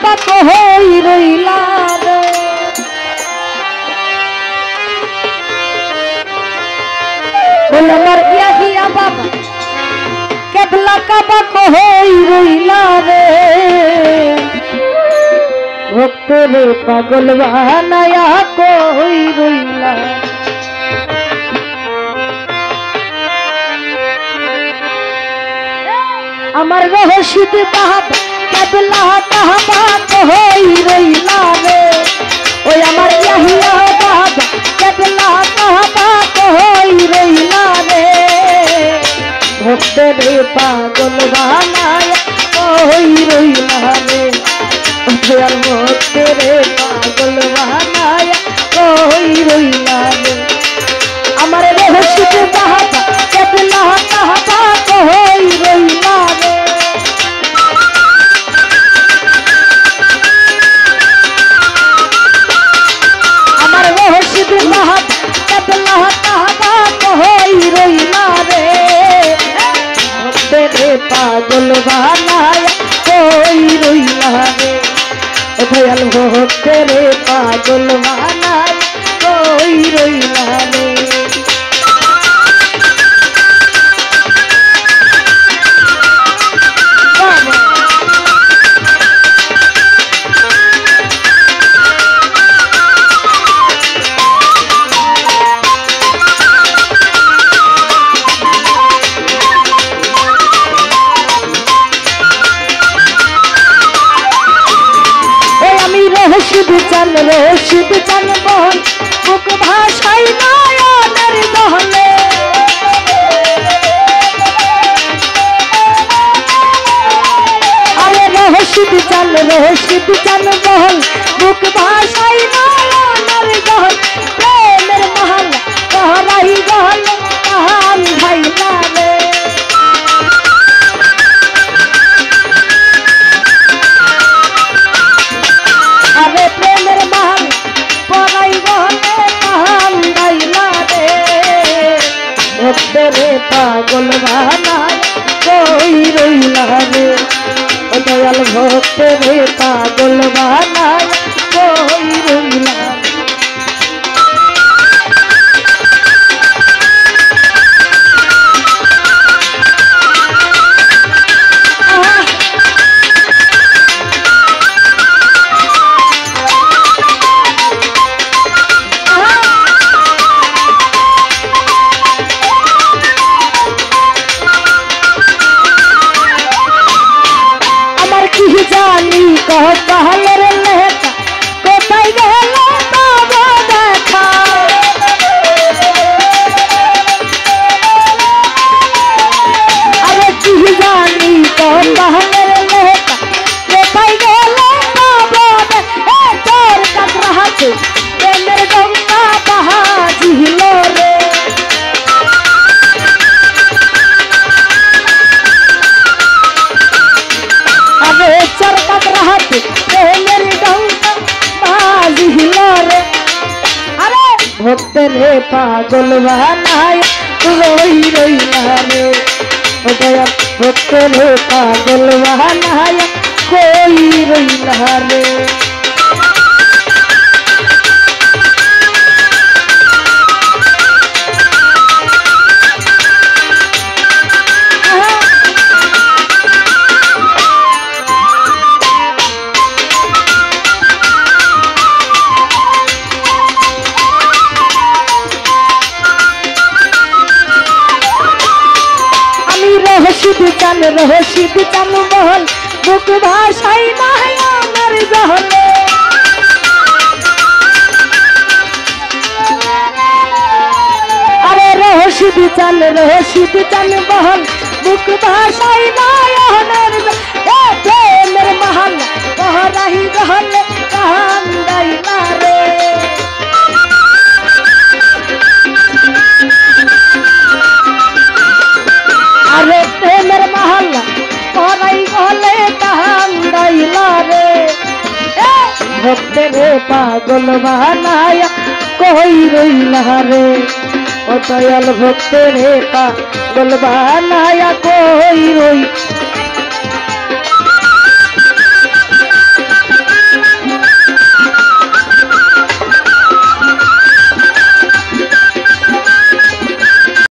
Kabak হই রইলা রে বলে আমার ইয়াহিয়া বাবা কেবলা কাবাক হই রইলা রে ভক্তের পাগল বানায়া কই রইলা আমার রহস্যিত বাবা কেবলা কাবাক হই রইলা রে ওই আমার ইয়াহিয়া বাবা কেবলা কাবাক হই রইলা রে ভক্তের পাগল বানায়া কই রইলা রে দয়াল ভক্তের পাগল বানায়া কই রইলা রে আমার রহস্যিত বাবা কেবলা কাবাক হই রইলা রে আমার রহস্যিত বাবা কেবলা কাবাক হই রইলা রে ভক্তের পাগল বানায়া কই রইলা রে দয়াল ভক্তের পাগল বানায় কই রইলা রে রশিদ চান বহন মুখ ভাষাই নয়নের দহলে আরে রশিদ চান বহন মুখ ভাষাই নয়নের দহল প্রেমের মহাল কহরাই গহল কাহান ভাইলা রে আরে প্রেমের মহাল পরাই গহলে কাহান ভাইলা রে ভক্তের পাগল বানায় কই রইলা রে দয়াল ভক্তের পাগল বানায় কই রইলা জানি কহ পাহালের লেখা কোথায় গেল বাবা দেখা আরে কি জানি কহ পাহালের লেখা কোথায় গেল বাবা দেখা তোর কাকরা হাতে প্রেমের গঙ্গা বাহাজিল রে আরে চর কাকরা হাতে প্রেমের গঙ্গা বাহাজিল রে আরে ভক্তের পাগল বানায় কই রইলা রে দয়াল ভক্তের পাগল বানায় কই রইলা রে রশিদ চান বহল মুখ ভাষাই নয়নের দহলে আরে রশিদ চান বহল মুখ ভাষাই নয়নের প্রেমের মহাল কহরাই গহলে কাহান দাইলা রে আরে প্রেমের মহল্লা কহরাই গহলে কাহান দাইলা রে ভক্তের পাগল বানায়া কই রইলা রে ও দয়াল ভক্তের পাগল বানায়া কই রইলা